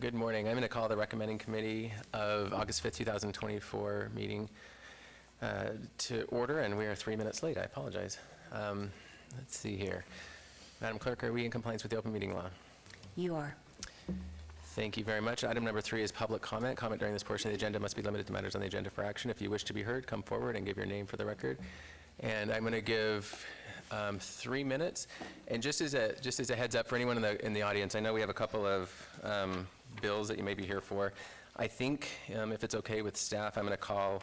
Good morning. I'm going to call the recommending committee of August 5th, 2024 meeting to order, and we are 3 minutes late. I apologize. Let's see here. Madam Clerk, are we in compliance with the open meeting law? You are. Thank you very much. Item number 3 is public comment. Comment during this portion of the agenda must be limited to matters on the agenda for action. If you wish to be heard, come forward and give your name for the record. And I'm going to give 3 minutes. And just as a heads up for anyone in the audience, I know we have a couple of bills that you may be here for. I think if it's okay with staff, I'm going to call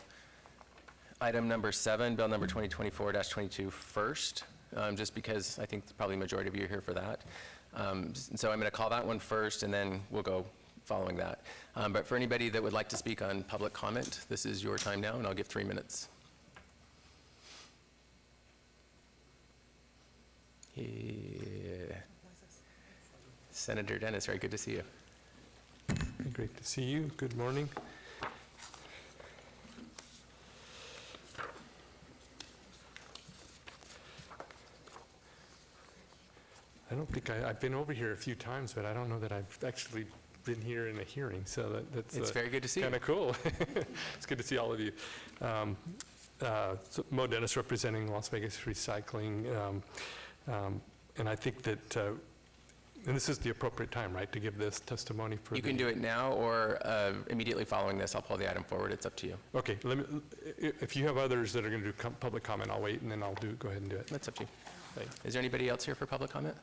item number 7, bill number 2024-22 first, just because I think probably the majority of you are here for that. So I'm going to call that one first, and then we'll go following that. But for anybody that would like to speak on public comment, this is your time now, and I'll give 3 minutes. Yeah. Senator Dennis, very good to see you. Great to see you. Good morning. I don't think I've been over here a few times, but I don't know that I've actually been here in a hearing, so that's it's very good to see you. Kind of cool. It's good to see all of you. So Mo Dennis representing Las Vegas Recycling, and I think that, and this is the appropriate time, right, to give this testimony for You can do it now or immediately following this. I'll pull the item forward. It's up to you. Okay, if you have others that are going to do public comment, I'll wait, and then I'll go ahead and do it. That's up to you. Is there anybody else here for public comment?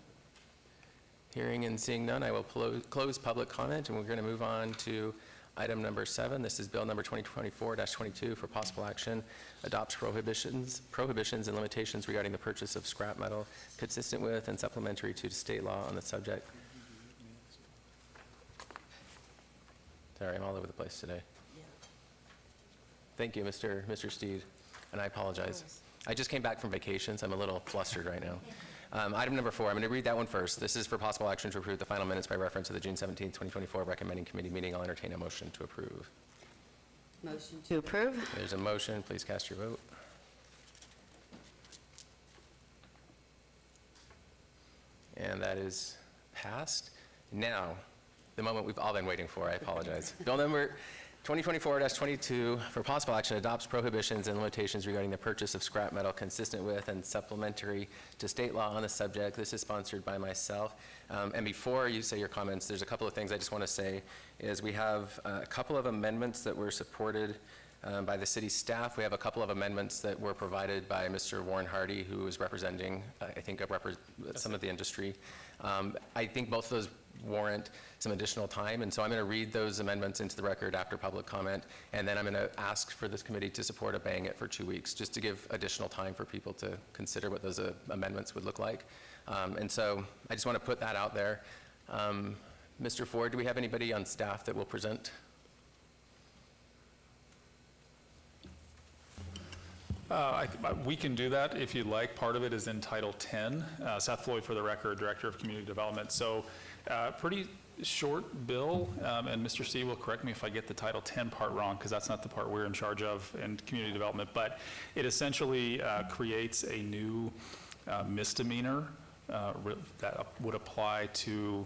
Hearing and seeing none, I will close public comment, and we're going to move on to item number 7. This is bill number 2024-22 for possible action. Adopts prohibitions and limitations regarding the purchase of scrap metal consistent with and supplementary to state law on the subject. Sorry, I'm all over the place today. Thank you, Mr. Steed, and I apologize. I just came back from vacation, so I'm a little flustered right now. Item number 4, I'm going to read that one first. This is for possible action to approve the final minutes by reference to the June 17, 2024 recommending committee meeting. I'll entertain a motion to approve. Motion to approve. There's a motion. Please cast your vote. And that is passed. Now, the moment we've all been waiting for, I apologize. Bill number 2024-22 for possible action adopts prohibitions and limitations regarding the purchase of scrap metal consistent with and supplementary to state law on the subject. This is sponsored by myself. And before you say your comments, there's a couple of things I just want to say is we have a couple of amendments that were supported by the city staff. We have a couple of amendments that were provided by Mr. Warren Hardy, who is representing, I think, some of the industry. I think both of those warrant some additional time, and so I'm going to read those amendments into the record after public comment, and then I'm going to ask for this committee to support obeying it for 2 weeks, just to give additional time for people to consider what those amendments would look like. And so I just want to put that out there. Mr. Ford, do we have anybody on staff that will present? We can do that if you'd like. Part of it is in Title 10. Seth Floyd, for the record, Director of Community Development. So pretty short bill, and Mr. C will correct me if I get the Title 10 part wrong, because that's not the part we're in charge of in community development, but it essentially creates a new misdemeanor that would apply to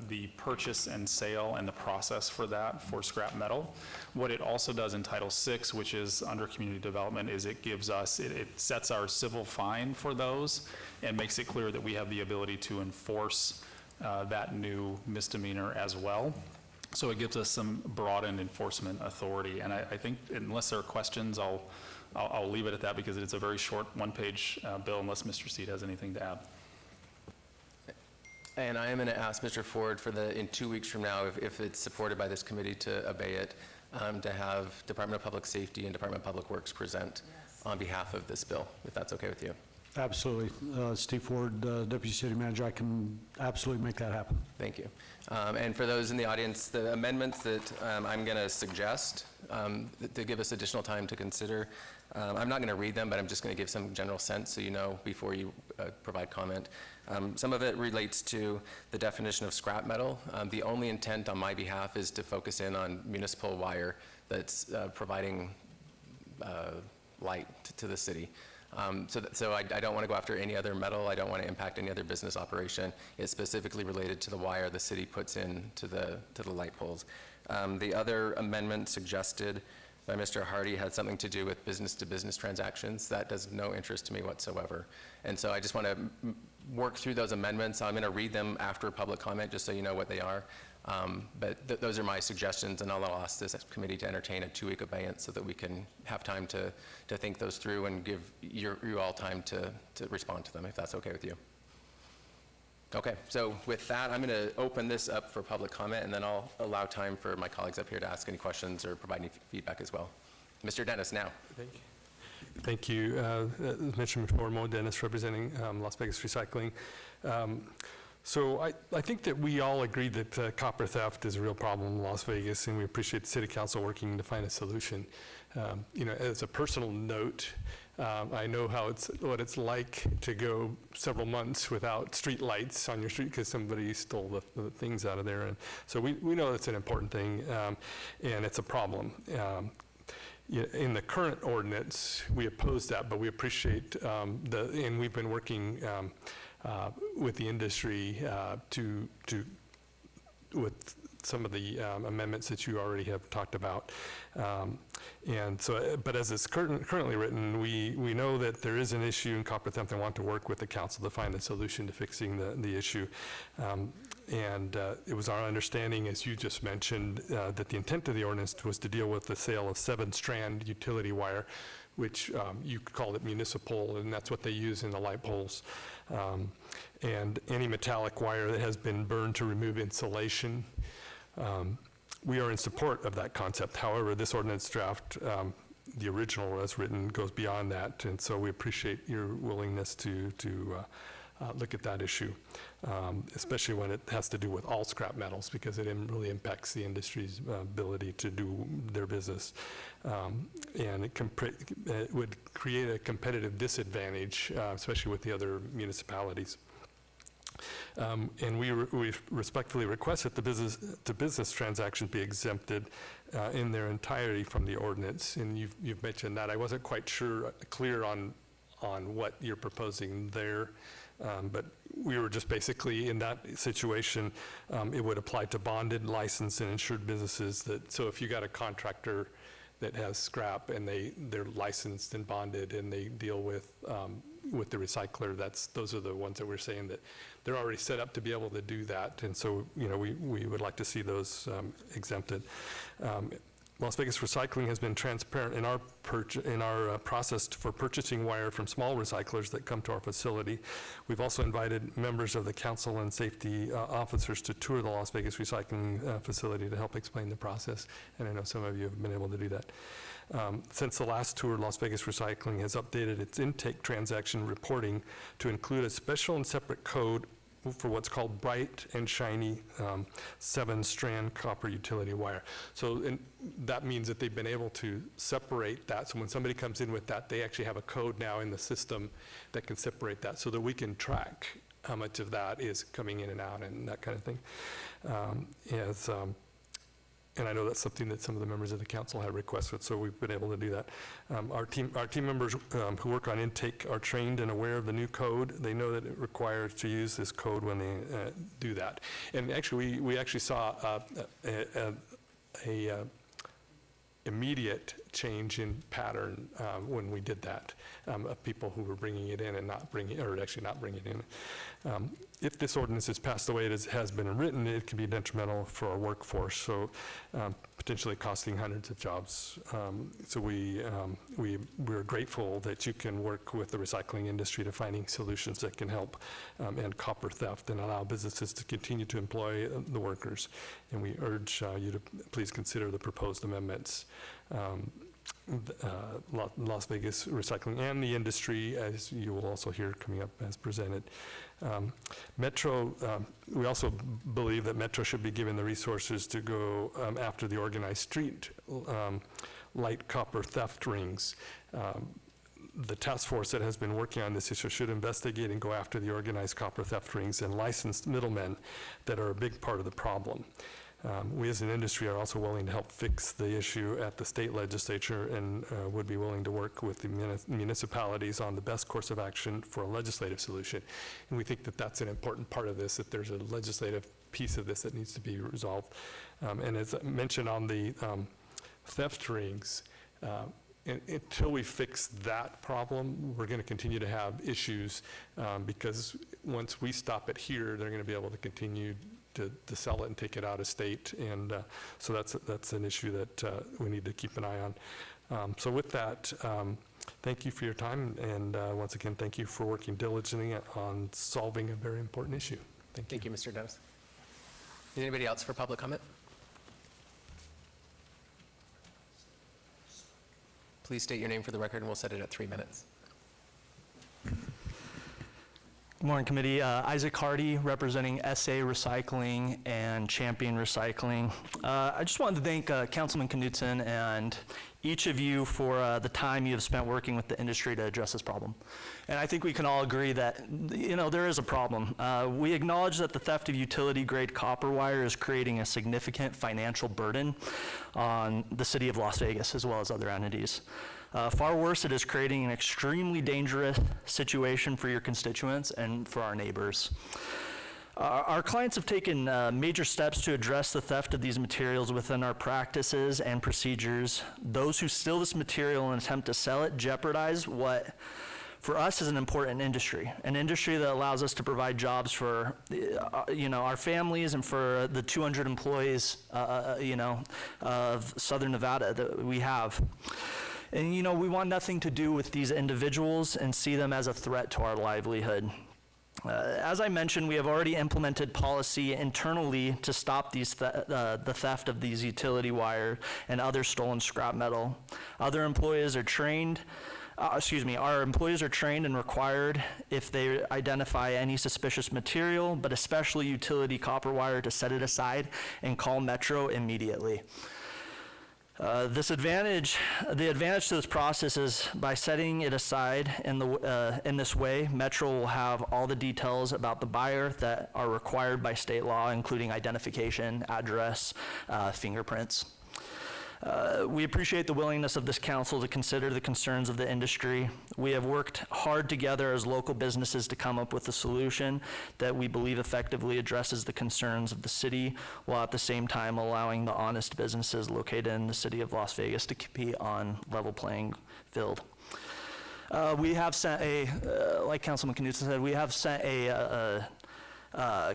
the purchase and sale and the process for that for scrap metal. What it also does in Title 6, which is under community development, is it gives us, it sets our civil fine for those and makes it clear that we have the ability to enforce that new misdemeanor as well. So it gives us some broadened enforcement authority. And I think unless there are questions, I'll leave it at that, because it's a very short one-page bill, unless Mr. Steed has anything to add. And I am going to ask Mr. Ford in 2 weeks from now, if it's supported by this committee, to obey it, to have Department of Public Safety and Department of Public Works present on behalf of this bill, if that's okay with you. Absolutely. Steve Ford, Deputy City Manager, I can absolutely make that happen. Thank you. And for those in the audience, the amendments that I'm going to suggest to give us additional time to consider, I'm not going to read them, but I'm just going to give some general sense so you know before you provide comment. Some of it relates to the definition of scrap metal. The only intent on my behalf is to focus in on municipal wire that's providing light to the city. So I don't want to go after any other metal. I don't want to impact any other business operation. It's specifically related to the wire the city puts in to the light poles. The other amendment suggested by Mr. Hardy had something to do with business-to-business transactions. That does no interest to me whatsoever. And so I just want to work through those amendments. I'm going to read them after public comment, just so you know what they are. But those are my suggestions, and I'll ask this committee to entertain a 2-week abeyance so that we can have time to think those through and give you all time to respond to them, if that's okay with you. Okay, so with that, I'm going to open this up for public comment, and then I'll allow time for my colleagues up here to ask any questions or provide any feedback as well. Mr. Dennis, now. Thank you. As mentioned before, Mo Dennis, representing Las Vegas Recycling. So I think that we all agree that copper theft is a real problem in Las Vegas, and we appreciate the City Council working to find a solution. As a personal note, I know what it's like to go several months without street lights on your street because somebody stole the things out of there. And so we know it's an important thing, and it's a problem. In the current ordinance, we oppose that, but we appreciate and we've been working with the industry with some of the amendments that you already have talked about. And so, but as it's currently written, we know that there is an issue in copper theft and want to work with the council to find a solution to fixing the issue. And it was our understanding, as you just mentioned, that the intent of the ordinance was to deal with the sale of 7-strand utility wire, which you could call it municipal, and that's what they use in the light poles. And any metallic wire that has been burned to remove insulation. We are in support of that concept. However, this ordinance draft, the original as written, goes beyond that, and so we appreciate your willingness to look at that issue, especially when it has to do with all scrap metals, because it really impacts the industry's ability to do their business. And it would create a competitive disadvantage, especially with the other municipalities. And we respectfully request that the business transactions be exempted in their entirety from the ordinance. And you've mentioned that. I wasn't quite clear on what you're proposing there. But we were just basically in that situation, it would apply to bonded, licensed, and insured businesses. So if you got a contractor that has scrap and they're licensed and bonded and they deal with the recycler, those are the ones that we're saying that they're already set up to be able to do that. And so, we would like to see those exempted. Las Vegas Recycling has been transparent in our process for purchasing wire from small recyclers that come to our facility. We've also invited members of the council and safety officers to tour the Las Vegas Recycling facility to help explain the process, and I know some of you have been able to do that. Since the last tour, Las Vegas Recycling has updated its intake transaction reporting to include a special and separate code for what's called bright and shiny 7-strand copper utility wire. So that means that they've been able to separate that. So when somebody comes in with that, they actually have a code now in the system that can separate that so that we can track how much of that is coming in and out and that kind of thing. And I know that's something that some of the members of the council have requested, so we've been able to do that. Our team members who work on intake are trained and aware of the new code. They know that it requires to use this code when they do that. And actually, we actually saw a immediate change in pattern when we did that, of people who were bringing it in and not bringing it in. If this ordinance is passed the way it has been written, it can be detrimental for our workforce, so potentially costing hundreds of jobs. So we're grateful that you can work with the recycling industry to finding solutions that can help end copper theft and allow businesses to continue to employ the workers. And we urge you to please consider the proposed amendments. Las Vegas Recycling and the industry, as you will also hear coming up as presented. Metro, we also believe that Metro should be given the resources to go after the organized street light copper theft rings. The task force that has been working on this issue should investigate and go after the organized copper theft rings and licensed middlemen that are a big part of the problem. We as an industry are also willing to help fix the issue at the state legislature and would be willing to work with the municipalities on the best course of action for a legislative solution. And we think that that's an important part of this, that there's a legislative piece of this that needs to be resolved. And as I mentioned on the theft rings, until we fix that problem, we're going to continue to have issues because once we stop it here, they're going to be able to continue to sell it and take it out of state. And so that's an issue that we need to keep an eye on. So with that, thank you for your time. And once again, thank you for working diligently on solving a very important issue. Thank you. Thank you, Mr. Dennis. Anybody else for public comment? Please state your name for the record, and we'll set it at 3 minutes. Good morning, committee. Isaac Hardy, representing SA Recycling and Champion Recycling. I just wanted to thank Councilman Knudsen and each of you for the time you have spent working with the industry to address this problem. And I think we can all agree that, there is a problem. We acknowledge that the theft of utility-grade copper wire is creating a significant financial burden on the city of Las Vegas as well as other entities. Far worse, it is creating an extremely dangerous situation for your constituents and for our neighbors. Our clients have taken major steps to address the theft of these materials within our practices and procedures. Those who steal this material and attempt to sell it jeopardize what, for us, is an important industry, an industry that allows us to provide jobs for, our families and for the 200 employees, of Southern Nevada that we have. And, we want nothing to do with these individuals and see them as a threat to our livelihood. As I mentioned, we have already implemented policy internally to stop the theft of these utility wire and other stolen scrap metal. Our employees are trained and required, if they identify any suspicious material, but especially utility copper wire, to set it aside and call Metro immediately. The advantage to this process is by setting it aside in this way, Metro will have all the details about the buyer that are required by state law, including identification, address, fingerprints. We appreciate the willingness of this council to consider the concerns of the industry. We have worked hard together as local businesses to come up with a solution that we believe effectively addresses the concerns of the city, while at the same time allowing the honest businesses located in the city of Las Vegas to compete on level playing field. We have sent like Councilman Knudsen said, we have sent a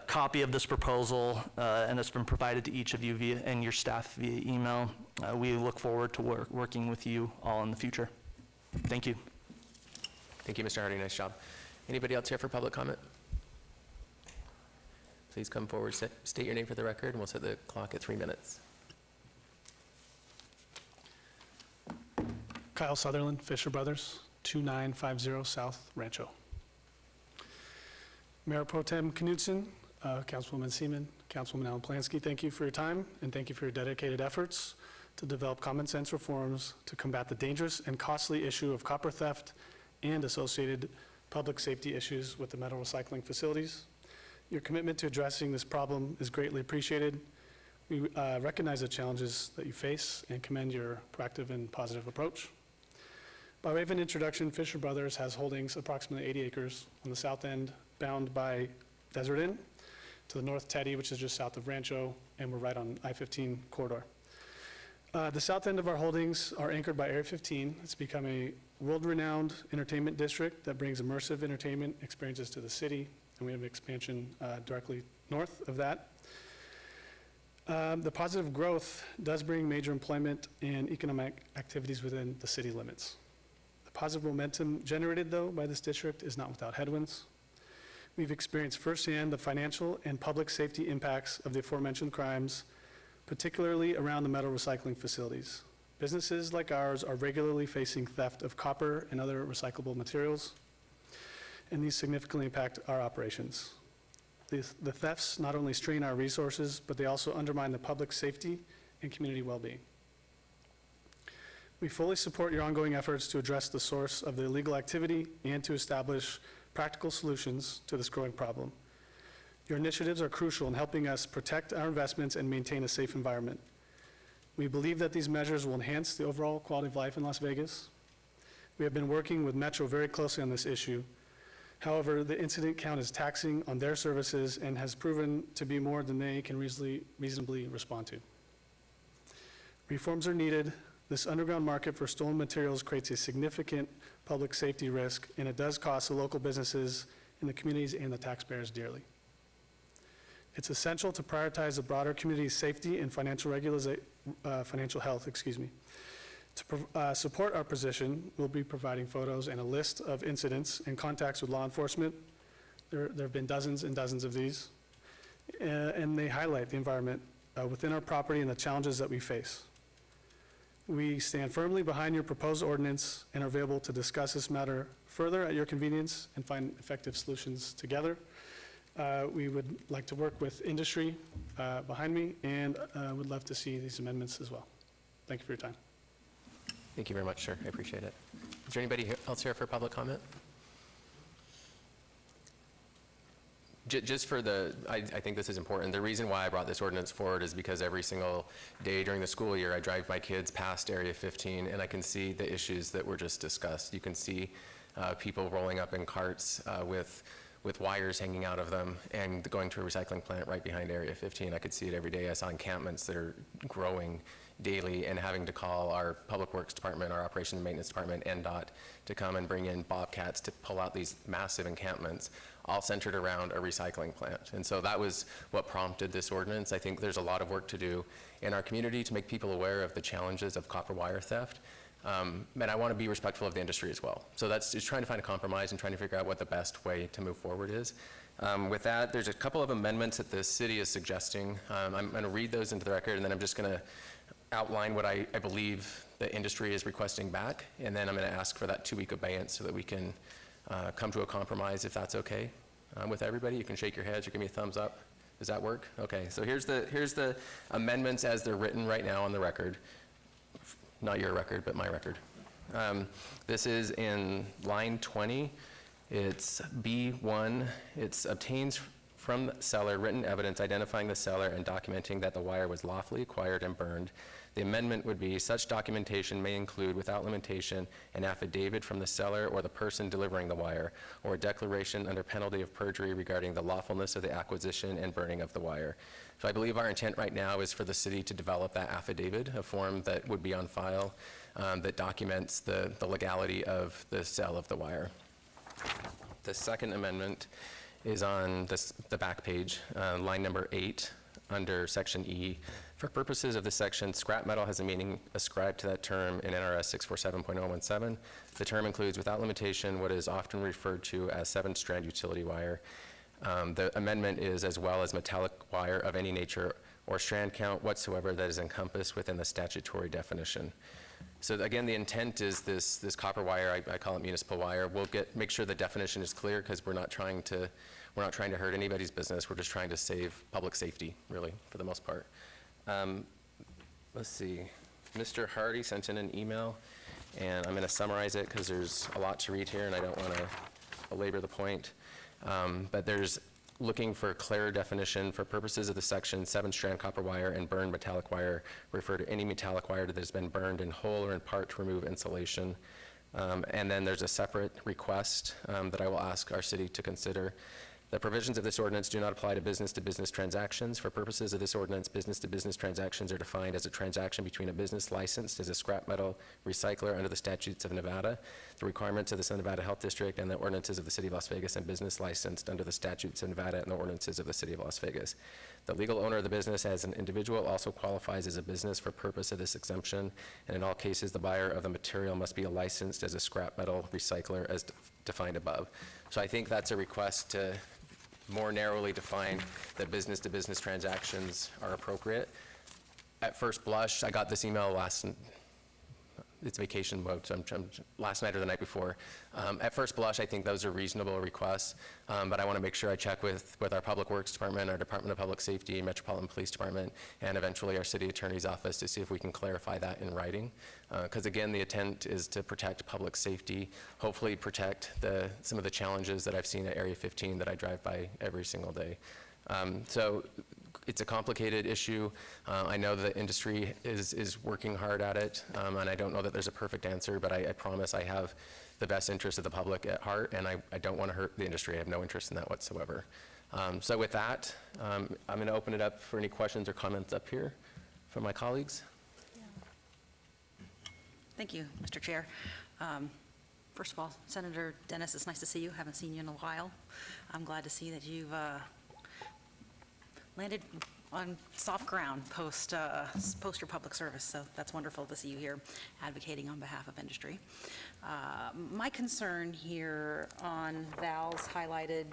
copy of this proposal, and it's been provided to each of you and your staff via email. We look forward to working with you all in the future. Thank you. Thank you, Mr. Hardy. Nice job. Anybody else here for public comment? Please come forward, state your name for the record, and we'll set the clock at 3 minutes. Kyle Sutherland, Fisher Brothers, 2950 South Rancho. Mayor Pro Tem Knudsen, Councilwoman Seaman, Councilwoman Allen Plansky, thank you for your time and thank you for your dedicated efforts to develop common sense reforms to combat the dangerous and costly issue of copper theft and associated public safety issues with the metal recycling facilities. Your commitment to addressing this problem is greatly appreciated. We recognize the challenges that you face and commend your proactive and positive approach. By way of an introduction, Fisher Brothers has holdings approximately 80 acres on the south end, bound by Desert Inn, to the north Teddy, which is just south of Rancho, and we're right on I-15 corridor. The south end of our holdings are anchored by Area 15. It's become a world-renowned entertainment district that brings immersive entertainment experiences to the city, and we have expansion directly north of that. The positive growth does bring major employment and economic activities within the city limits. The positive momentum generated, though, by this district is not without headwinds. We've experienced firsthand the financial and public safety impacts of the aforementioned crimes, particularly around the metal recycling facilities. Businesses like ours are regularly facing theft of copper and other recyclable materials, and these significantly impact our operations. The thefts not only strain our resources, but they also undermine the public safety and community well-being. We fully support your ongoing efforts to address the source of the illegal activity and to establish practical solutions to this growing problem. Your initiatives are crucial in helping us protect our investments and maintain a safe environment. We believe that these measures will enhance the overall quality of life in Las Vegas. We have been working with Metro very closely on this issue. However, the incident count is taxing on their services and has proven to be more than they can reasonably respond to. Reforms are needed. This underground market for stolen materials creates a significant public safety risk, and it does cost the local businesses in the communities and the taxpayers dearly. It's essential to prioritize the broader community's safety and financial health. To support our position, we'll be providing photos and a list of incidents and contacts with law enforcement. There have been dozens and dozens of these, and they highlight the environment within our property and the challenges that we face. We stand firmly behind your proposed ordinance and are available to discuss this matter further at your convenience and find effective solutions together. We would like to work with industry behind me, and would love to see these amendments as well. Thank you for your time. Thank you very much, sir. I appreciate it. Is there anybody else here for public comment? Just for I think this is important. The reason why I brought this ordinance forward is because every single day during the school year, I drive my kids past Area 15, and I can see the issues that were just discussed. You can see people rolling up in carts with wires hanging out of them and going to a recycling plant right behind Area 15. I could see it every day. I saw encampments that are growing daily and having to call our Public Works Department, our Operations and Maintenance Department, NDOT, to come and bring in bobcats to pull out these massive encampments, all centered around a recycling plant. And so that was what prompted this ordinance. I think there's a lot of work to do in our community to make people aware of the challenges of copper wire theft. And I want to be respectful of the industry as well. So that's just trying to find a compromise and trying to figure out what the best way to move forward is. With that, there's a couple of amendments that the city is suggesting. I'm going to read those into the record, and then I'm just going to outline what I believe the industry is requesting back, and then I'm going to ask for that 2-week abeyance so that we can come to a compromise, if that's okay with everybody. You can shake your heads or give me a thumbs up. Does that work? Okay, so here's the amendments as they're written right now on the record. Not your record, but my record. This is in line 20. It's B1. It obtains from the seller written evidence identifying the seller and documenting that the wire was lawfully acquired and burned. The amendment would be, such documentation may include, without limitation, an affidavit from the seller or the person delivering the wire, or a declaration under penalty of perjury regarding the lawfulness of the acquisition and burning of the wire. So I believe our intent right now is for the city to develop that affidavit, a form that would be on file that documents the legality of the sale of the wire. The second amendment is on the back page, line number 8, under section E. For purposes of this section, scrap metal has a meaning ascribed to that term in NRS 647.017. The term includes, without limitation, what is often referred to as 7-strand utility wire. The amendment is, as well as metallic wire of any nature or strand count whatsoever that is encompassed within the statutory definition. So again, the intent is this copper wire, I call it municipal wire. We'll make sure the definition is clear, because we're not trying to hurt anybody's business. We're just trying to save public safety, really, for the most part. Let's see. Mr. Hardy sent in an email, and I'm going to summarize it because there's a lot to read here, and I don't want to belabor the point. But there's looking for clear definition for purposes of the section. 7-strand copper wire and burned metallic wire refer to any metallic wire that has been burned in whole or in part to remove insulation. And then there's a separate request that I will ask our city to consider. The provisions of this ordinance do not apply to business-to-business transactions. For purposes of this ordinance, business-to-business transactions are defined as a transaction between a business licensed as a scrap metal recycler under the statutes of Nevada, the requirements of the Nevada Health District, and the ordinances of the City of Las Vegas, and business licensed under the statutes of Nevada and the ordinances of the City of Las Vegas. The legal owner of the business as an individual also qualifies as a business for purpose of this exemption, and in all cases, the buyer of the material must be licensed as a scrap metal recycler as defined above. So I think that's a request to more narrowly define that business-to-business transactions are appropriate. At first blush, I got this email it's vacation mode, so I'm last night or the night before. At first blush, I think those are reasonable requests, but I want to make sure I check with our Public Works Department, our Department of Public Safety, Metropolitan Police Department, and eventually our City Attorney's Office to see if we can clarify that in writing. Because again, the intent is to protect public safety, hopefully protect some of the challenges that I've seen at Area 15 that I drive by every single day. So it's a complicated issue. I know the industry is working hard at it, and I don't know that there's a perfect answer, but I promise I have the best interest of the public at heart, and I don't want to hurt the industry. I have no interest in that whatsoever. So with that, I'm going to open it up for any questions or comments up here from my colleagues. Thank you, Mr. Chair. First of all, Senator Dennis, it's nice to see you. Haven't seen you in a while. I'm glad to see that you've landed on soft ground post your public service, so that's wonderful to see you here advocating on behalf of industry. My concern here on Val's highlighted,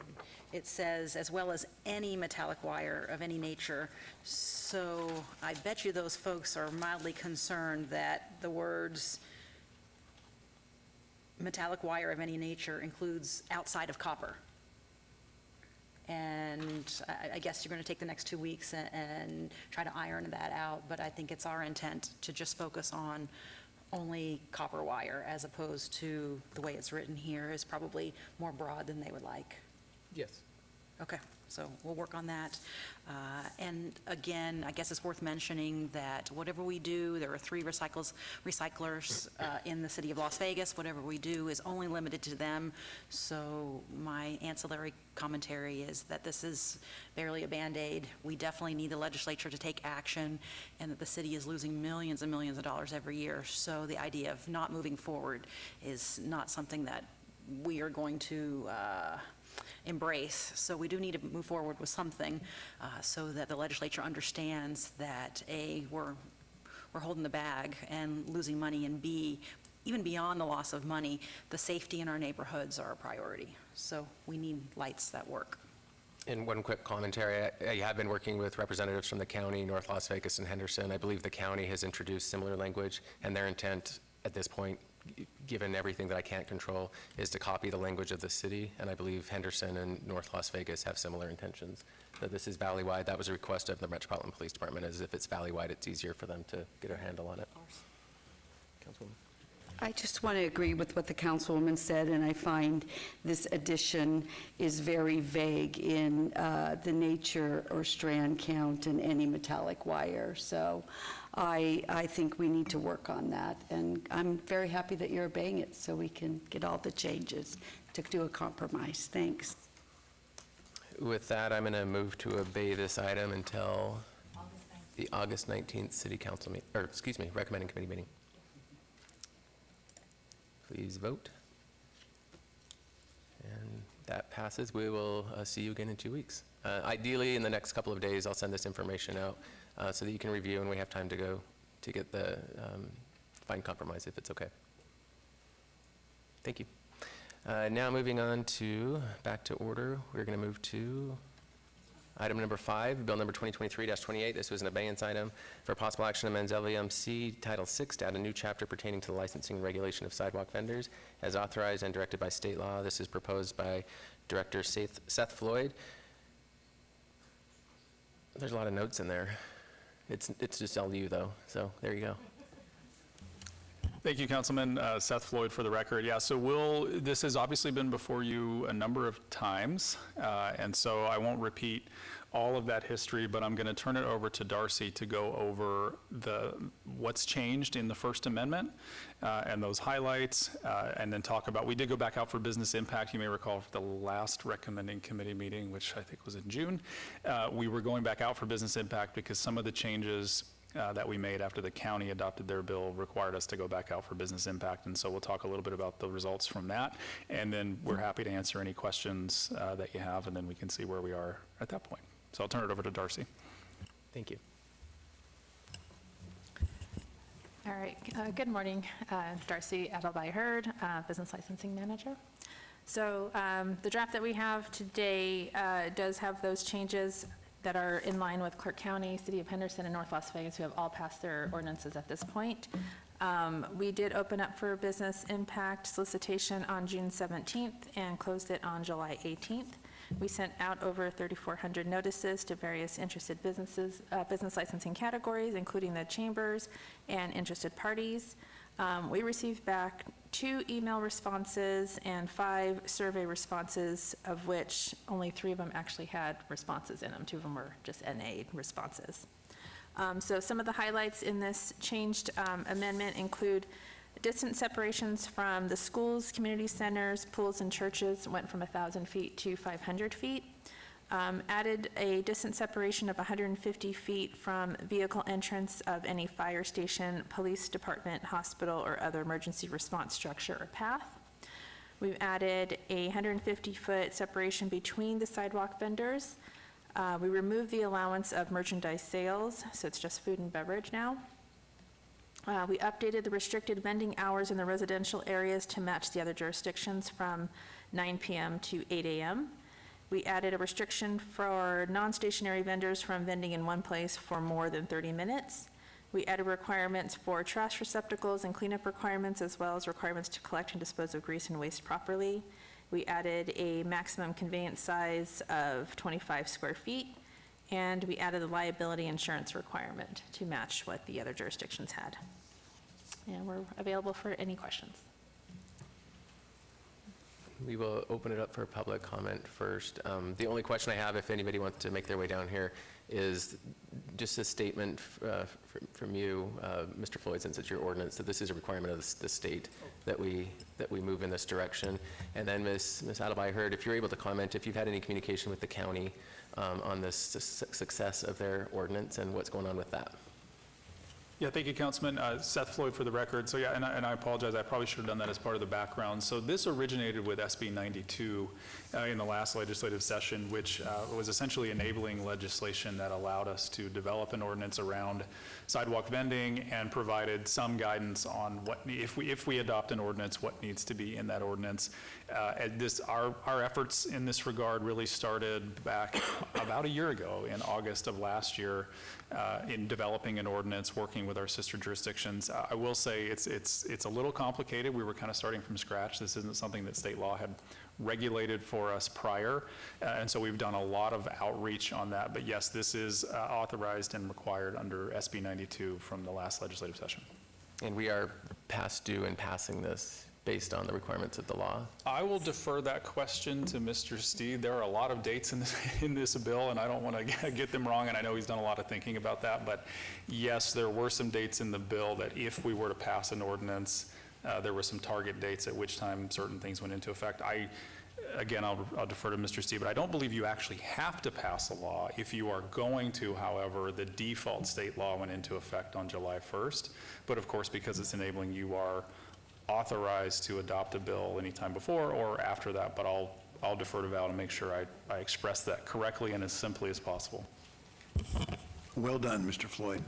it says, as well as any metallic wire of any nature. So I bet you those folks are mildly concerned that the words metallic wire of any nature includes outside of copper. And I guess you're going to take the next 2 weeks and try to iron that out, but I think it's our intent to just focus on only copper wire, as opposed to the way it's written here is probably more broad than they would like. Yes. Okay, so we'll work on that. And again, I guess it's worth mentioning that whatever we do, there are 3 recyclers in the city of Las Vegas. Whatever we do is only limited to them. So my ancillary commentary is that this is barely a Band-Aid. We definitely need the legislature to take action, and that the city is losing millions and millions of dollars every year. So the idea of not moving forward is not something that we are going to embrace. So we do need to move forward with something so that the legislature understands that A, we're holding the bag and losing money, and B, even beyond the loss of money, the safety in our neighborhoods are a priority. So we need lights that work. And one quick commentary, I have been working with representatives from the county, North Las Vegas and Henderson. I believe the county has introduced similar language, and their intent at this point, given everything that I can't control, is to copy the language of the city, and I believe Henderson and North Las Vegas have similar intentions. So this is valley-wide. That was a request of the Metropolitan Police Department, as if it's valley-wide, it's easier for them to get a handle on it. Councilwoman. I just want to agree with what the councilwoman said, and I find this addition is very vague in the nature or strand count and any metallic wire. So I think we need to work on that, and I'm very happy that you're obeying it so we can get all the changes to do a compromise. Thanks. With that, I'm going to move to obey this item until the August 19th City Council meeting, or excuse me, recommending committee meeting. Please vote. And that passes. We will see you again in 2 weeks. Ideally, in the next couple of days, I'll send this information out so that you can review and we have time to go to get the find compromise if it's okay. Thank you. Now moving on to, back to order, we're going to move to item number 5, bill number 2023-28. This was an abeyance item for possible action amends LVMC Title VI to add a new chapter pertaining to the licensing and regulation of sidewalk vendors as authorized and directed by state law. This is proposed by Director Seth Floyd. There's a lot of notes in there. It's just LU though, so there you go. Thank you, Councilman. Seth Floyd for the record. Yeah, so this has obviously been before you a number of times, and so I won't repeat all of that history, but I'm going to turn it over to Darcy to go over what's changed in the First Amendment and those highlights, and then talk about, we did go back out for business impact. You may recall for the last recommending committee meeting, which I think was in June, we were going back out for business impact because some of the changes that we made after the county adopted their bill required us to go back out for business impact. And so we'll talk a little bit about the results from that. And then we're happy to answer any questions that you have, and then we can see where we are at that point. So I'll turn it over to Darcy. Thank you. All right, good morning. Darcy Adelby-Hurd, Business Licensing Manager. So the draft that we have today does have those changes that are in line with Clark County, City of Henderson, and North Las Vegas, who have all passed their ordinances at this point. We did open up for business impact solicitation on June 17th and closed it on July 18th. We sent out over 3,400 notices to various interested businesses, business licensing categories, including the chambers and interested parties. We received back 2 email responses and 5 survey responses, of which only 3 of them actually had responses in them. 2 of them were just NA responses. So some of the highlights in this changed amendment include distance separations from the schools, community centers, pools, and churches went from 1,000 feet to 500 feet. Added a distance separation of 150 feet from vehicle entrance of any fire station, police department, hospital, or other emergency response structure or path. We've added a 150-foot separation between the sidewalk vendors. We removed the allowance of merchandise sales, so it's just food and beverage now. We updated the restricted vending hours in the residential areas to match the other jurisdictions from 9 p.m. to 8 a.m. We added a restriction for non-stationary vendors from vending in one place for more than 30 minutes. We added requirements for trash receptacles and cleanup requirements, as well as requirements to collect and dispose of grease and waste properly. We added a maximum conveyance size of 25 square feet, and we added a liability insurance requirement to match what the other jurisdictions had. And we're available for any questions. We will open it up for public comment first. The only question I have, if anybody wants to make their way down here, is just a statement from you, Mr. Floyd, since it's your ordinance, that this is a requirement of the state that we move in this direction. And then Ms. Adelby, I heard if you're able to comment, if you've had any communication with the county on this success of their ordinance and what's going on with that. Yeah, thank you, Councilman. Seth Floyd for the record. So yeah, and I apologize, I probably should have done that as part of the background. So this originated with SB 92 in the last legislative session, which was essentially enabling legislation that allowed us to develop an ordinance around sidewalk vending and provided some guidance on what, if we adopt an ordinance, what needs to be in that ordinance. Our efforts in this regard really started back about a year ago in August of last year in developing an ordinance, working with our sister jurisdictions. I will say it's a little complicated. We were kind of starting from scratch. This isn't something that state law had regulated for us prior, and so we've done a lot of outreach on that. But yes, this is authorized and required under SB 92 from the last legislative session. And we are past due in passing this based on the requirements of the law? I will defer that question to Mr. Steed. There are a lot of dates in this bill, and I don't want to get them wrong, and I know he's done a lot of thinking about that, but yes, there were some dates in the bill that if we were to pass an ordinance, there were some target dates at which time certain things went into effect. Again, I'll defer to Mr. Steed, but I don't believe you actually have to pass a law. If you are going to, however, the default state law went into effect on July 1st, but of course, because it's enabling, you are authorized to adopt a bill anytime before or after that, but I'll defer to Val to make sure I express that correctly and as simply as possible. Well done, Mr. Floyd.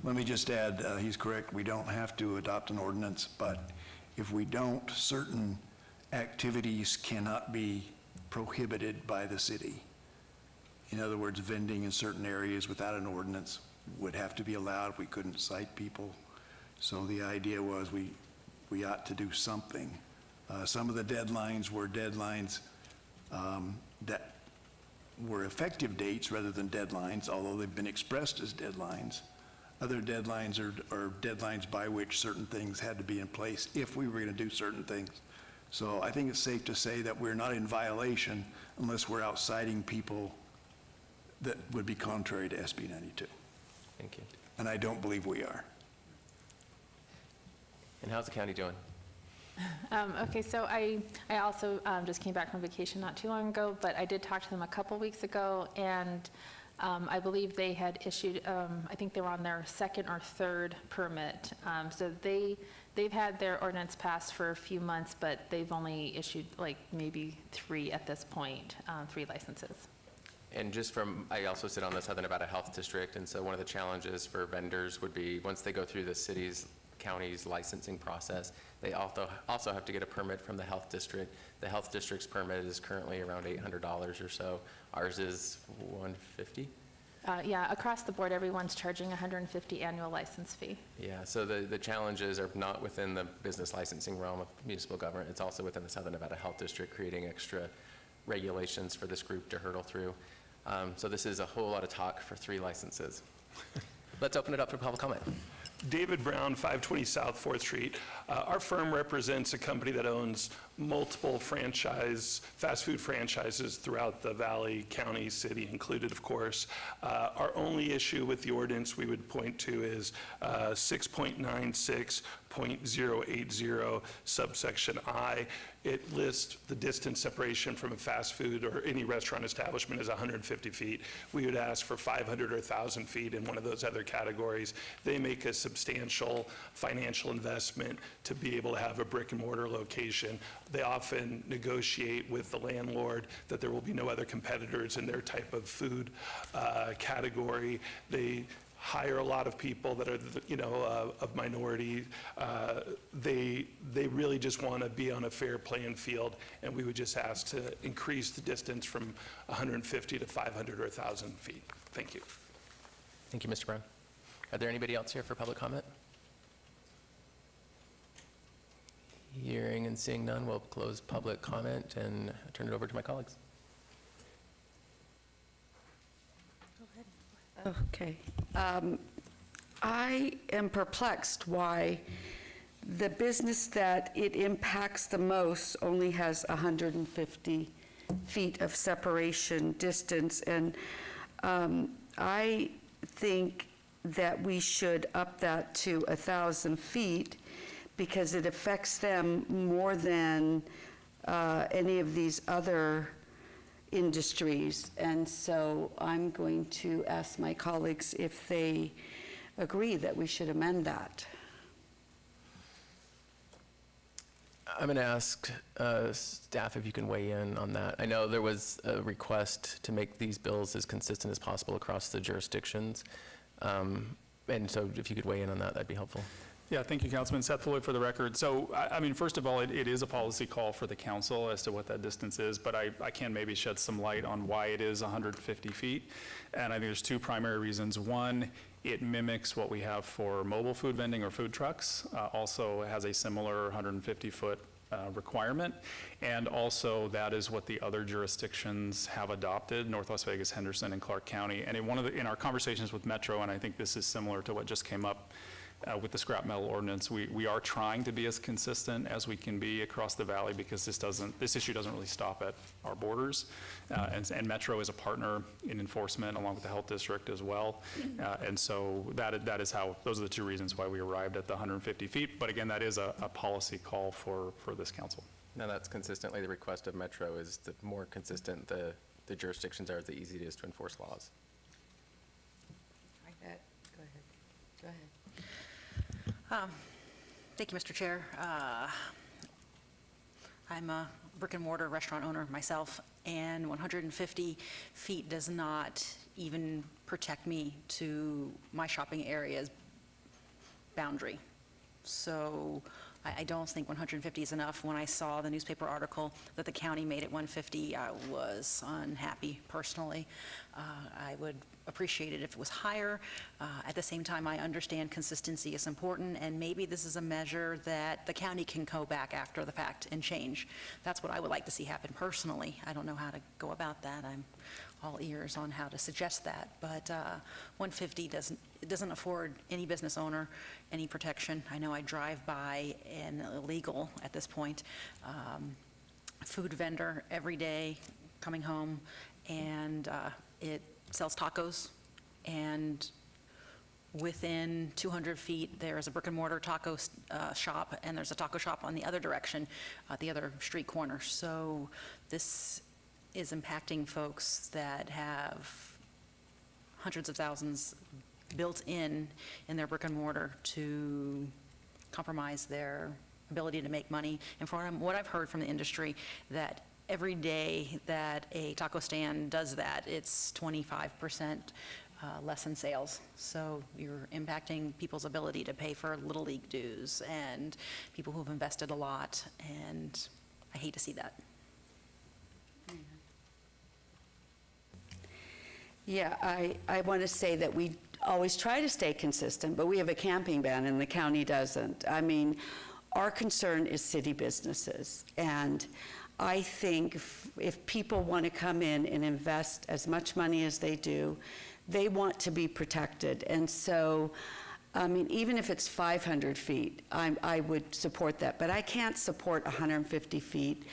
Let me just add, he's correct, we don't have to adopt an ordinance, but if we don't, certain activities cannot be prohibited by the city. In other words, vending in certain areas without an ordinance would have to be allowed. We couldn't cite people. So the idea was we ought to do something. Some of the deadlines were deadlines that were effective dates rather than deadlines, although they've been expressed as deadlines. Other deadlines are deadlines by which certain things had to be in place if we were going to do certain things. So I think it's safe to say that we're not in violation unless we're out citing people that would be contrary to SB 92. Thank you. And I don't believe we are. And how's the county doing? Okay, so I also just came back from vacation not too long ago, but I did talk to them a couple weeks ago, and I believe they had issued, I think they were on their second or third permit. So they've had their ordinance passed for a few months, but they've only issued like maybe 3 at this point, 3 licenses. And just from, I also sit on the Southern Nevada Health District, and so one of the challenges for vendors would be once they go through the county's licensing process, they also have to get a permit from the health district. The health district's permit is currently around $800 or so. Ours is $150. Yeah, across the board, everyone's charging $150 annual license fee. Yeah, so the challenges are not within the business licensing realm of municipal government. It's also within the Southern Nevada Health District, creating extra regulations for this group to hurdle through. So this is a whole lot of talk for 3 licenses. Let's open it up for public comment. David Brown, 520 South 4th Street. Our firm represents a company that owns multiple fast food franchises throughout the valley, county, city included, of course. Our only issue with the ordinance we would point to is 6.96.080 subsection I. It lists the distance separation from a fast food or any restaurant establishment as 150 feet. We would ask for 500 or 1,000 feet in one of those other categories. They make a substantial financial investment to be able to have a brick and mortar location. They often negotiate with the landlord that there will be no other competitors in their type of food category. They hire a lot of people that are, of minority. They really just want to be on a fair playing field, and we would just ask to increase the distance from 150 to 500 or 1,000 feet. Thank you. Thank you, Mr. Brown. Are there anybody else here for public comment? Hearing and seeing none, we'll close public comment and turn it over to my colleagues. Okay. I am perplexed why the business that it impacts the most only has 150 feet of separation distance, and I think that we should up that to 1,000 feet because it affects them more than any of these other industries. And so I'm going to ask my colleagues if they agree that we should amend that. I'm going to ask staff if you can weigh in on that. I know there was a request to make these bills as consistent as possible across the jurisdictions. And so if you could weigh in on that, that'd be helpful. Yeah, thank you, Councilman. Seth Floyd for the record. So, I mean, first of all, it is a policy call for the council as to what that distance is, but I can maybe shed some light on why it is 150 feet. And I think there's two primary reasons. One, it mimics what we have for mobile food vending or food trucks. Also has a similar 150-foot requirement. And also that is what the other jurisdictions have adopted, North Las Vegas, Henderson, and Clark County. And in our conversations with Metro, and I think this is similar to what just came up with the scrap metal ordinance, we are trying to be as consistent as we can be across the valley because this issue doesn't really stop at our borders. And Metro is a partner in enforcement along with the health district as well. And so that is how, those are the two reasons why we arrived at the 150 feet. But again, that is a policy call for this council. Now that's consistently the request of Metro is the more consistent the jurisdictions are, the easier it is to enforce laws. Go ahead. Go ahead. Thank you, Mr. Chair. I'm a brick and mortar restaurant owner myself, and 150 feet does not even protect me to my shopping area's boundary. So I don't think 150 is enough. When I saw the newspaper article that the county made it 150, I was unhappy personally. I would appreciate it if it was higher. At the same time, I understand consistency is important, and maybe this is a measure that the county can go back after the fact and change. That's what I would like to see happen personally. I don't know how to go about that. I'm all ears on how to suggest that, but 150 doesn't afford any business owner any protection. I know I drive by an illegal, at this point, food vendor every day coming home, and it sells tacos, and within 200 feet there's a brick and mortar taco shop, and there's a taco shop on the other direction, the other street corner. So this is impacting folks that have hundreds of thousands built in their brick and mortar to compromise their ability to make money. And from what I've heard from the industry, that every day that a taco stand does that, it's 25% less in sales. So you're impacting people's ability to pay for Little League dues and people who've invested a lot, and I hate to see that. Yeah, I want to say that we always try to stay consistent, but we have a camping ban and the county doesn't. I mean, our concern is city businesses, and I think if people want to come in and invest as much money as they do, they want to be protected. And so I mean, even if it's 500 feet, I would support that, but I can't support 150 feet.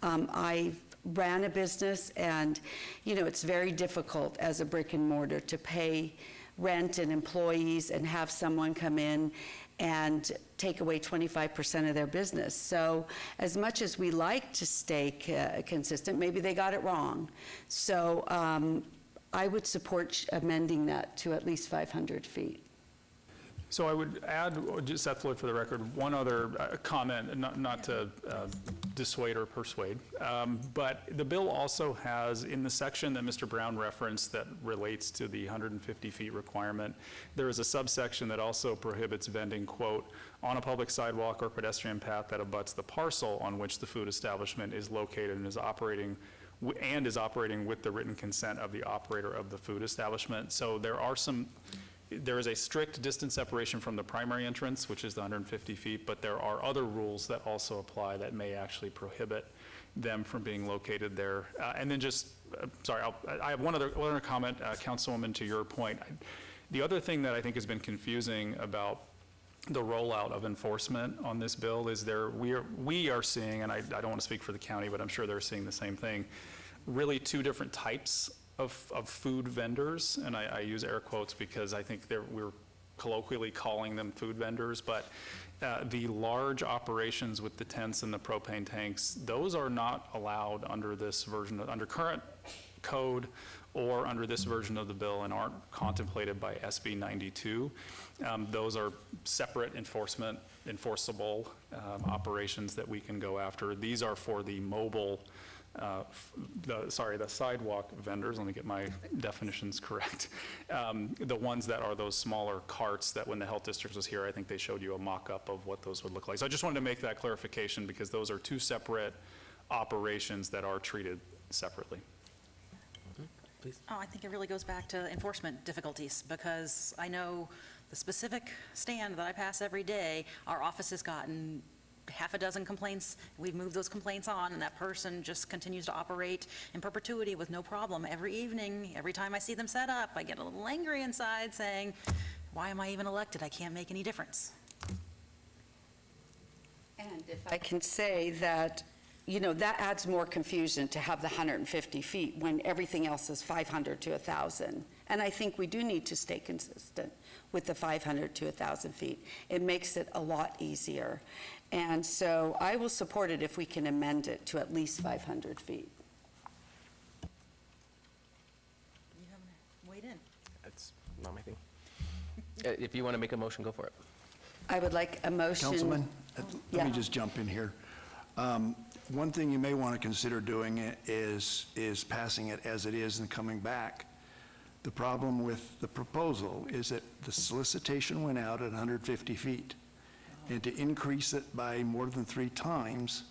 I ran a business, and, you know, it's very difficult as a brick and mortar to pay rent and employees and have someone come in and take away 25% of their business. So as much as we like to stay consistent, maybe they got it wrong. So I would support amending that to at least 500 feet. So I would add, just Seth Floyd for the record, one other comment, not to dissuade or persuade, but the bill also has, in the section that Mr. Brown referenced that relates to the 150 feet requirement, there is a subsection that also prohibits vending, quote, on a public sidewalk or pedestrian path that abuts the parcel on which the food establishment is located and is operating with the written consent of the operator of the food establishment. So there is a strict distance separation from the primary entrance, which is the 150 feet, but there are other rules that also apply that may actually prohibit them from being located there. And then just, sorry, I have one other comment, Councilwoman, to your point. The other thing that I think has been confusing about the rollout of enforcement on this bill is we are seeing, and I don't want to speak for the county, but I'm sure they're seeing the same thing, really two different types of food vendors, and I use air quotes because I think we're colloquially calling them food vendors, but the large operations with the tents and the propane tanks, those are not allowed under this version, under current code or under this version of the bill, and aren't contemplated by SB 92. Those are separate enforceable operations that we can go after. These are for the mobile the sidewalk vendors, let me get my definitions correct. The ones that are those smaller carts that when the health district was here, I think they showed you a mock-up of what those would look like. So I just wanted to make that clarification because those are two separate operations that are treated separately. Please. Oh, I think it really goes back to enforcement difficulties, because I know the specific stand that I pass every day, our office has gotten half a dozen complaints. We've moved those complaints on, and that person just continues to operate in perpetuity with no problem. Every evening, every time I see them set up, I get a little angry inside saying, why am I even elected? I can't make any difference. And if I can say that, you know, that adds more confusion to have the 150 feet when everything else is 500 to 1,000. And I think we do need to stay consistent with the 500 to 1,000 feet. It makes it a lot easier. And so I will support it if we can amend it to at least 500 feet. You haven't weighed in. That's not my thing. If you want to make a motion, go for it. I would like a motion. Councilman, let me Yeah. just jump in here. One thing you may want to consider doing is passing it as it is and coming back. The problem with the proposal is that the solicitation went out at 150 feet. And to increase it by more than 3 times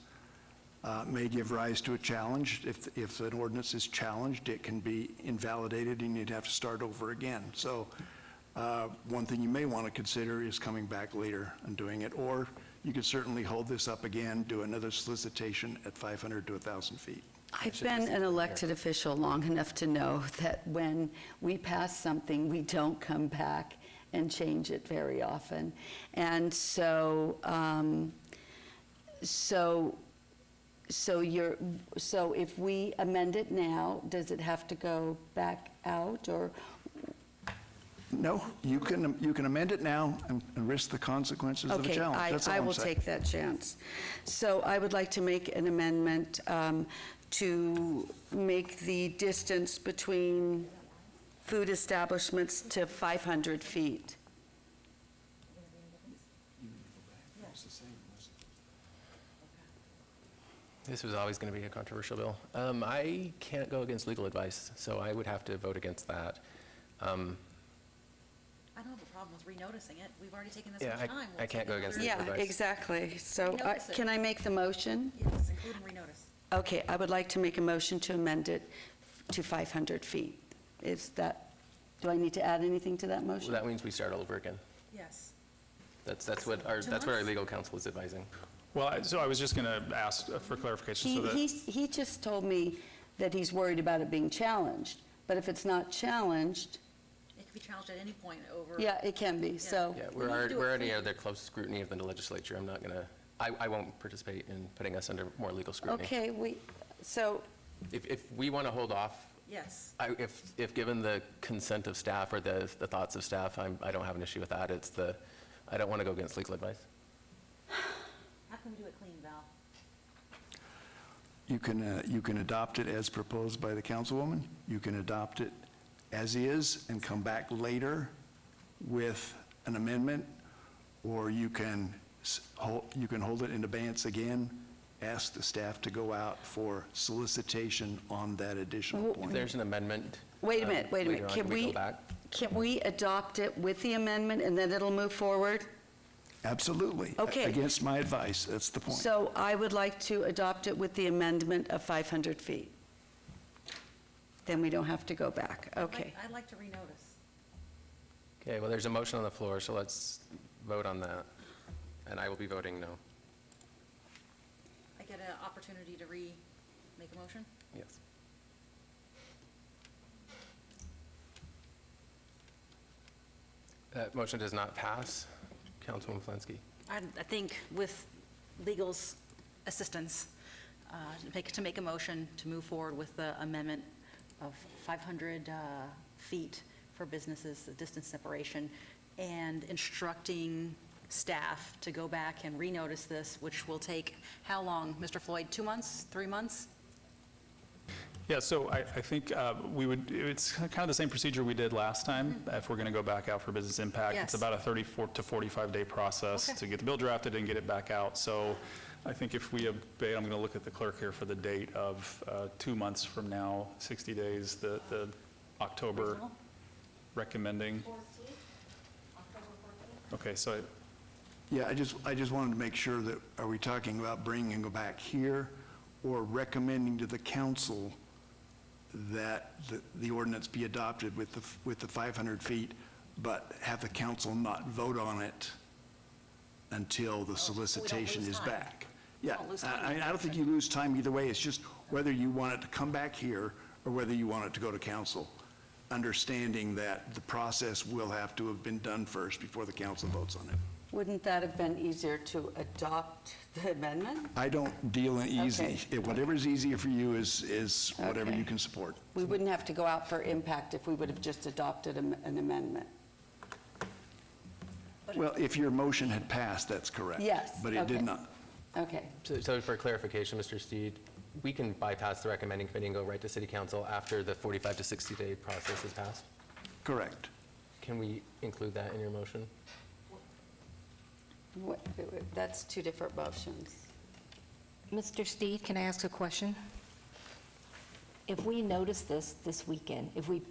may give rise to a challenge. If an ordinance is challenged, it can be invalidated and you'd have to start over again. So one thing you may want to consider is coming back later and doing it. Or you could certainly hold this up again, do another solicitation at 500 to 1,000 feet. I've been an elected official long enough to know that when we pass something, we don't come back and change it very often. And so, so if we amend it now, does it have to go back out, or? No, you can amend it now and risk the consequences of a challenge. That's all I I'm will saying. take that chance. So I would like to make an amendment to make the distance between food establishments to 500 feet. This was always going to be a controversial bill. I can't go against legal advice, so I would have to vote against that. I don't have a problem with renoticing it. We've already taken this Yeah, much time. I can't go against Yeah, advice. exactly. So Renotice it. can I make the motion? Yes, including renotice. Okay, I would like to make a motion to amend it to 500 feet. Is that, do I need to add anything to that Well, motion? that means we start all over again. Yes. That's what our legal counsel is advising. Well, so I was just going to ask for clarification so that. He just told me that he's worried about it being challenged, but if it's not challenged, be challenged at any point over. Yeah, it can be, so. Yeah, We we're need to do we're it already clean. under close scrutiny of the legislature. I'm not going to, I won't participate in putting us under more legal scrutiny. Okay, so, If we want to hold off, Yes. if given the consent of staff or the thoughts of staff, I don't have an issue with that. It's I don't want to go against legal advice. How can we do it clean, Val? You can adopt it as proposed by the councilwoman. You can adopt it as is and come back later with an amendment, or you can hold it in abeyance again, ask the staff to go out for solicitation on that additional If point. there's an amendment. wait a minute, later on, Can we go we, back? can we adopt it with the amendment and then it'll move forward? Absolutely. Okay. Against my advice, that's the point. So I would like to adopt it with the amendment of 500 feet. Then we don't have to go back. Okay. I'd like to renotice. Okay, well, there's a motion on the floor, so let's vote on that. And I will be voting no. I get an opportunity to make a motion? Yes. That motion does not pass. Councilwoman Flensky. I think with legal's assistance, to make a motion to move forward with the amendment of 500 feet for businesses, the distance separation, and instructing staff to go back and renotice this, which will take how long, Mr. Floyd? 2 months, 3 months? Yeah, so I think it's kind of the same procedure we did last time, if we're going to go back out for business impact. Yes. It's about a 34 to 45-day process Okay. to get the bill drafted and get it back out. So I think if we obey, I'm going to look at the clerk here for the date of 2 months from now, 60 days, the October Reasonable? recommending. Okay, so Yeah, I just wanted to make sure that, are we talking about bringing it back here or recommending to the council that the ordinance be adopted with the 500 feet, but have the council not vote on it until the solicitation lose is time. back? We Yeah, don't lose time. I don't think you lose time either way. It's just whether you want it to come back here or whether you want it to go to council, understanding that the process will have to have been done first before the council votes on it. Wouldn't that have been easier to adopt the amendment? I don't deal in easy. Okay. Whatever's easier for you is whatever Okay. you can support. We wouldn't have to go out for impact if we would have just adopted an amendment. Well, if your motion had passed, that's correct. Yes, But it okay. did not. Okay. So for clarification, Mr. Steed, we can bypass the recommending committee and go right to city council after the 45 to 60-day process is passed? Correct. Can we include that in your motion? That's two different motions. Mr. Steed, can I ask a question? If we notice this weekend, if we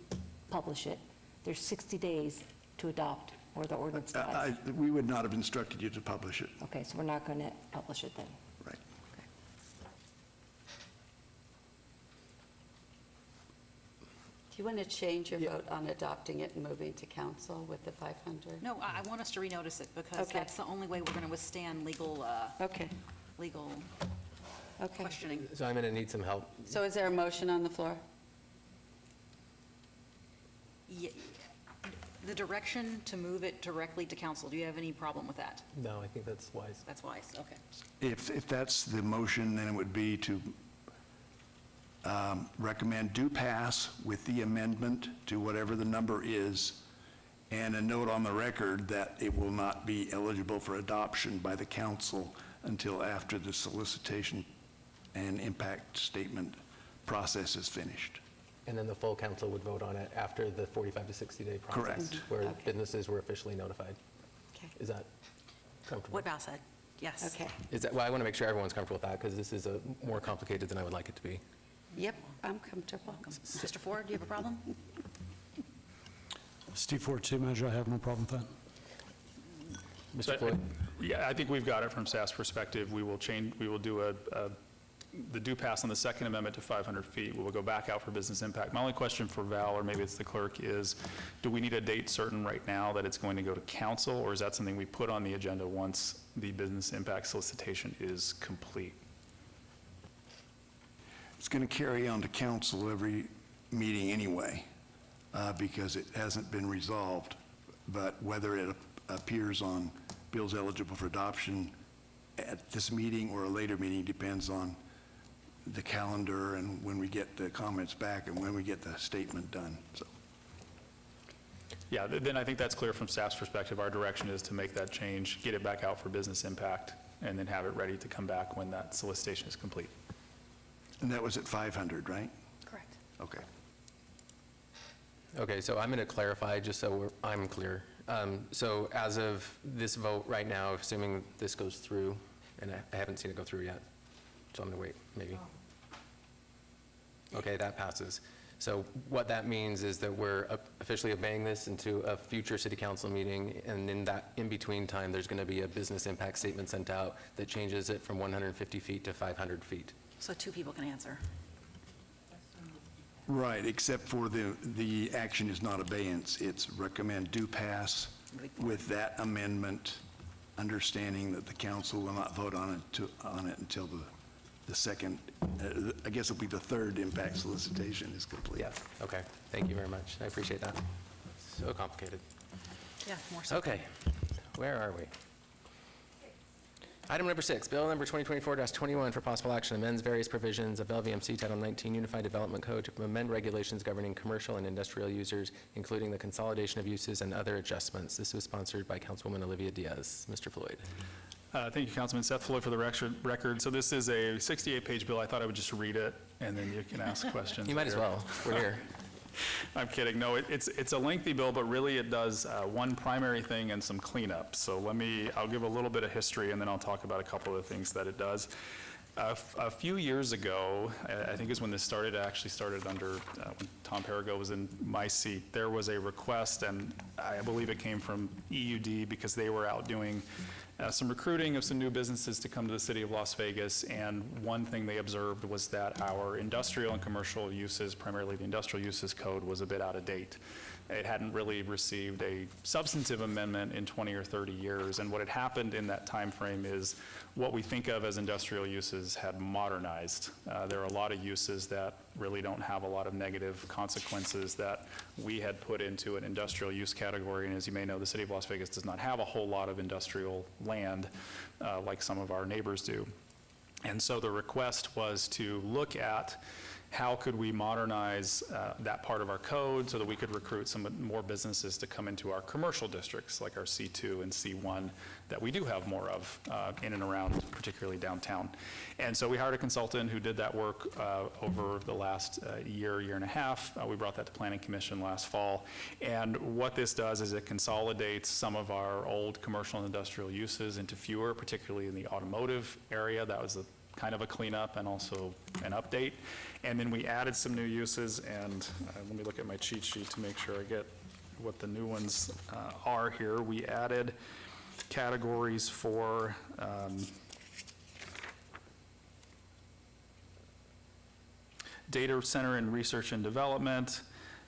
publish it, there's 60 days to adopt, or the ordinance does. We would not have instructed you to publish it. Okay, so we're not going to publish it then? Right. Do you want to change your vote on adopting it and moving to council with the 500? No, I want us to renotice it because Okay. that's the only way we're going to withstand legal Okay, okay. questioning. So I'm going to need some help. So is there a motion on the floor? The direction to move it directly to council, do you have any problem with that? No, I think that's wise. That's wise, okay. If that's the motion, then it would be to recommend do pass with the amendment to whatever the number is, and a note on the record that it will not be eligible for adoption by the council until after the solicitation and impact statement process is finished. And then the full council would vote on it after the 45 to 60-day process? Correct. Where Okay. businesses were officially notified. Okay. Is that comfortable? What Val said, yes. Okay. Well, I want to make sure everyone's comfortable with that, because this is more complicated than I would like it to be. Yep, I'm comfortable. Mr. Ford, do you have a problem? Steve Ford, City Manager, I have no problem with that. Mr. Floyd? Yeah, I think we've got it from staff's perspective. We will do the do pass on the second amendment to 500 feet. We will go back out for business impact. My only question for Val, or maybe it's the clerk, is do we need a date certain right now that it's going to go to council, or is that something we put on the agenda once the business impact solicitation is complete? It's going to carry on to council every meeting anyway. because it hasn't been resolved. But whether it appears on bills eligible for adoption at this meeting or a later meeting depends on the calendar and when we get the comments back and when we get the statement done, so. Yeah, then I think that's clear from staff's perspective. Our direction is to make that change, get it back out for business impact, and then have it ready to come back when that solicitation is complete. And that was at 500, right? Correct. Okay. Okay, so I'm going to clarify, just so I'm clear. So as of this vote right now, assuming this goes through, and I haven't seen it go through yet, so I'm going to wait, maybe. Okay, that passes. So what that means is that we're officially obeying this into a future city council meeting, and in that in-between time, there's going to be a business impact statement sent out that changes it from 150 feet to 500 feet. So 2 people can answer. Right, except for the action is not abeyance, it's recommend do pass with that amendment, understanding that the council will not vote on it until the second, I guess it'll be the third impact solicitation is complete. Yes, okay, thank you very much. I appreciate that. So complicated. Yeah, more so. Okay, where are we? Item number 6, bill number 2024-21 for possible action amends various provisions of LVMC Title 19 Unified Development Code to amend regulations governing commercial and industrial users, including the consolidation of uses and other adjustments. This was sponsored by Councilwoman Olivia Diaz. Mr. Floyd. Thank you, Councilman. Seth Floyd for the record. So this is a 68-page bill. I thought I would just read it, and then you can ask questions. You might as well. We're here. I'm kidding. No, it's a lengthy bill, but really it does one primary thing and some cleanup. So I'll give a little bit of history, and then I'll talk about a couple of things that it does. A few years ago, I think is when this started, it actually started under, when Tom Perigo was in my seat, there was a request, and I believe it came from EUD because they were out doing some recruiting of some new businesses to come to the city of Las Vegas, and one thing they observed was that our industrial and commercial uses, primarily the industrial uses code, was a bit out of date. It hadn't really received a substantive amendment in 20 or 30 years, and what had happened in that time frame is what we think of as industrial uses had modernized. There are a lot of uses that really don't have a lot of negative consequences that we had put into an industrial use category, and as you may know, the city of Las Vegas does not have a whole lot of industrial land like some of our neighbors do. And so the request was to look at how could we modernize that part of our code so that we could recruit some more businesses to come into our commercial districts, like our C2 and C1, that we do have more of in and around, particularly downtown. And so we hired a consultant who did that work over the last year and a half. We brought that to Planning Commission last fall. And what this does is it consolidates some of our old commercial and industrial uses into fewer, particularly in the automotive area. That was kind of a cleanup and also an update. And then we added some new uses, and let me look at my cheat sheet to make sure I get what the new ones are here. We added categories for data center and research and development,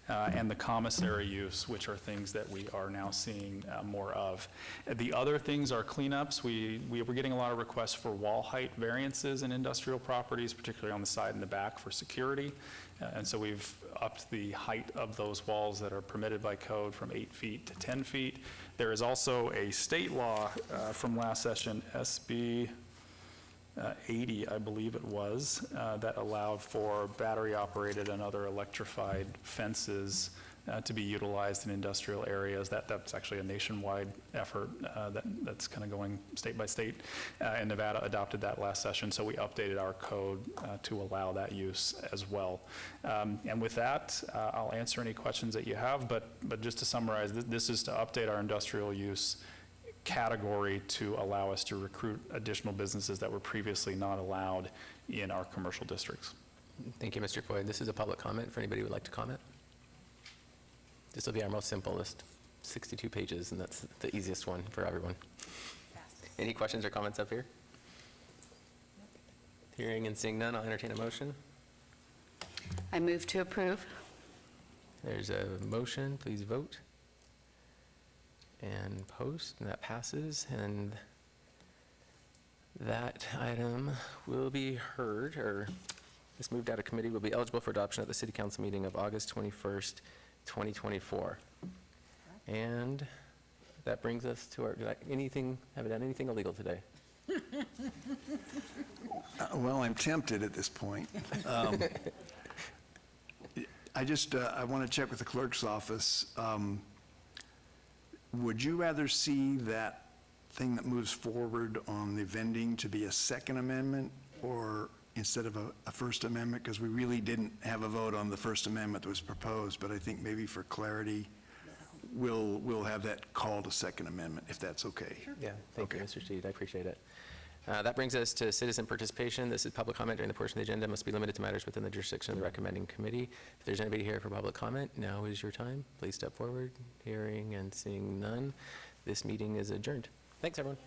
and the commissary use, which are things that we are now seeing more of. The other things are cleanups. We were getting a lot of requests for wall height variances in industrial properties, particularly on the side and the back for security. And so we've upped the height of those walls that are permitted by code from 8 feet to 10 feet. There is also a state law from last session, SB 80, I believe it was, that allowed for battery-operated and other electrified fences to be utilized in industrial areas. That's actually a nationwide effort that's kind of going state by state, and Nevada adopted that last session, so we updated our code to allow that use as well. And with that, I'll answer any questions that you have, but just to summarize, this is to update our industrial use category to allow us to recruit additional businesses that were previously not allowed in our commercial districts. Thank you, Mr. Floyd. This is a public comment for anybody who would like to comment. This will be our most simplest, 62 pages, and that's the easiest one for everyone. Any questions or comments up here? Hearing and seeing none, I'll entertain a motion. I move to approve. There's a motion, please vote. And post, and that passes, and that item will be heard, or this moved out of committee will be eligible for adoption at the City Council meeting of August 21st, 2024. And that brings us to our, have I done anything illegal today? Well, I'm tempted at this point. I want to check with the clerk's office. Would you rather see that thing that moves forward on the vending to be a second amendment or instead of a First Amendment? Because we really didn't have a vote on the First Amendment that was proposed, but I think maybe for clarity, we'll have that called a Second Amendment, if that's okay. Yeah, thank you, Okay. Mr. Steed, I appreciate it. That brings us to citizen participation. This is public comment during the portion of the agenda, must be limited to matters within the jurisdiction of the recommending committee. If there's anybody here for public comment, now is your time. Please step forward. Hearing and seeing none, this meeting is adjourned. Thanks, everyone.